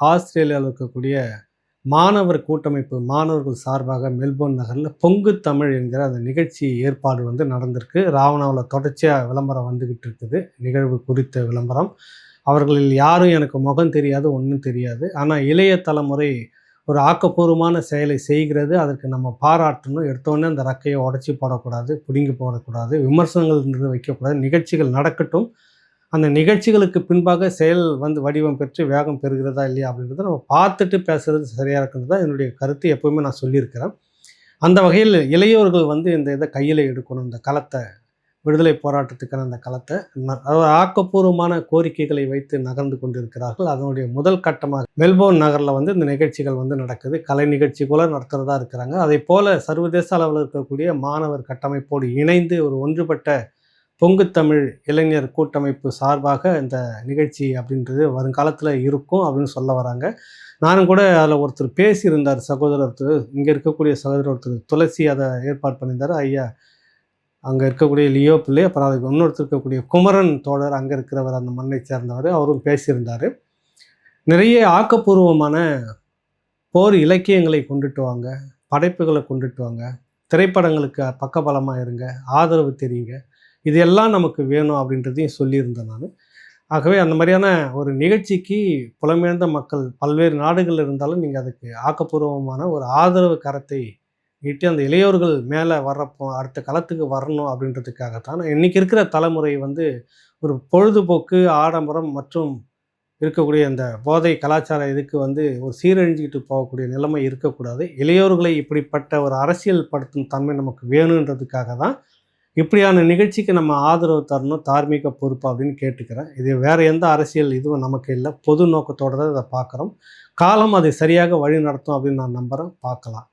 ஆஸ்திரேலியாவில் இருக்கக்கூடிய மாணவர் கூட்டமைப்பு மாணவர்கள் சார்பாக மெல்போர்ன் நகரில் பொங்கு தமிழ் என்கிற அந்த நிகழ்ச்சி ஏற்பாடு நடந்திருக்கு. ராவணாவில் தொடர்ச்சியாக விளம்பரம் வந்துக்கிட்டு இருக்குது. நிகழ்வு குறித்த விளம்பரம். அவர்களில் யாரும் எனக்கு முகம் தெரியாது, ஒன்றும் தெரியாது. ஆனால் இளைய தலைமுறை ஒரு ஆக்கப்பூர்வமான செயலை செய்கிறது. அதற்கு நம்ம பாராட்டணும். எடுத்தோடனே அந்த ரக்கையை உடச்சி போடக்கூடாது, பிடுங்கி போடக்கூடாது, விமர்சனங்கள் வைக்கக்கூடாது. நிகழ்ச்சிகள் நடக்கட்டும். அந்த நிகழ்ச்சிகளுக்கு பின்பாக செயல் வடிவம் பெற்று வேகம் பெறுகிறதா இல்லையா அப்படின்றத நம்ம பார்த்துட்டு பேசுகிறது சரியாக இருக்குன்றது தான் என்னுடைய கருத்து. எப்போவுமே நான் சொல்லியிருக்கிறேன். அந்த வகையில் இளையோர்கள் இந்த இதை கையில் எடுக்கணும். இந்த களத்தை, விடுதலை போராட்டத்துக்கான அந்த களத்தை ஆக்கப்பூர்வமான கோரிக்கைகளை வைத்து நகர்ந்து கொண்டிருக்கிறார்கள். அதனுடைய முதல் கட்டமாக மெல்போர்ன் நகரில் இந்த நிகழ்ச்சிகள் நடக்குது. கலை நிகழ்ச்சி கூட நடத்துகிறதா இருக்கிறாங்க. அதே போல் சர்வதேச அளவில் இருக்கக்கூடிய மாணவர் கட்டமைப்போடு இணைந்து ஒரு ஒன்றுபட்ட பொங்கு தமிழ் இளைஞர் கூட்டமைப்பு சார்பாக இந்த நிகழ்ச்சி அப்படின்றது வருங்காலத்தில் இருக்கும் அப்படின்னு சொல்ல வராங்க. நானும் கூட அதில் ஒருத்தர் பேசியிருந்தார், சகோதரர் ஒருத்தர், இங்கே இருக்கக்கூடிய சகோதரர் ஒருத்தர் துளசி அதை ஏற்பாடு பண்ணியிருந்தார். ஐயா அங்கே இருக்கக்கூடிய லியோ பிள்ளை, அப்புறம் அதுக்கு இன்னொருத்தர் இருக்கக்கூடிய குமரன் தோழர், அங்கே இருக்கிறவர், அந்த மண்ணை சேர்ந்தவர், அவரும் பேசியிருந்தார். நிறைய ஆக்கப்பூர்வமான போர் இலக்கியங்களை கொண்டுட்டு வாங்க, படைப்புகளை கொண்டுட்டு வாங்க, திரைப்படங்களுக்கு பக்கபலமாக இருங்க, ஆதரவு தெரியுங்க, இதெல்லாம் நமக்கு வேணும் அப்படின்றதையும் சொல்லியிருந்தேன் நான். ஆகவே அந்த மாதிரியான ஒரு நிகழ்ச்சிக்கு புலம்பெயர்ந்த மக்கள் பல்வேறு நாடுகள் இருந்தாலும் நீங்கள் அதுக்கு ஆக்கப்பூர்வமான ஒரு ஆதரவு கரத்தை நீட்டி அந்த இளையோர்கள் மேலே வர்றப்போ அடுத்த களத்துக்கு வரணும் அப்படின்றதுக்காகத்தான். இன்றைக்கி இருக்கிற தலைமுறை ஒரு பொழுதுபோக்கு, ஆடம்பரம் மற்றும் இருக்கக்கூடிய அந்த போதை கலாச்சார இதுக்கு ஒரு சீரழிஞ்சிக்கிட்டு போகக்கூடிய நிலைமை இருக்கக்கூடாது. இளையோர்களை இப்படிப்பட்ட ஒரு அரசியல் படுத்தும் தன்மை நமக்கு வேணுன்றதுக்காக தான் இப்படியான நிகழ்ச்சிக்கு நம்ம ஆதரவு தரணும், தார்மீக பொறுப்பு அப்படின்னு கேட்டுக்கிறேன். இது வேறு எந்த அரசியல் இதுவும் நமக்கு இல்லை. பொது நோக்கத்தோடு தான் இதை பார்க்குறோம். காலம் அதை சரியாக வழி நடத்தும் அப்படின்னு நான் நம்புகிறேன். பார்க்கலாம்.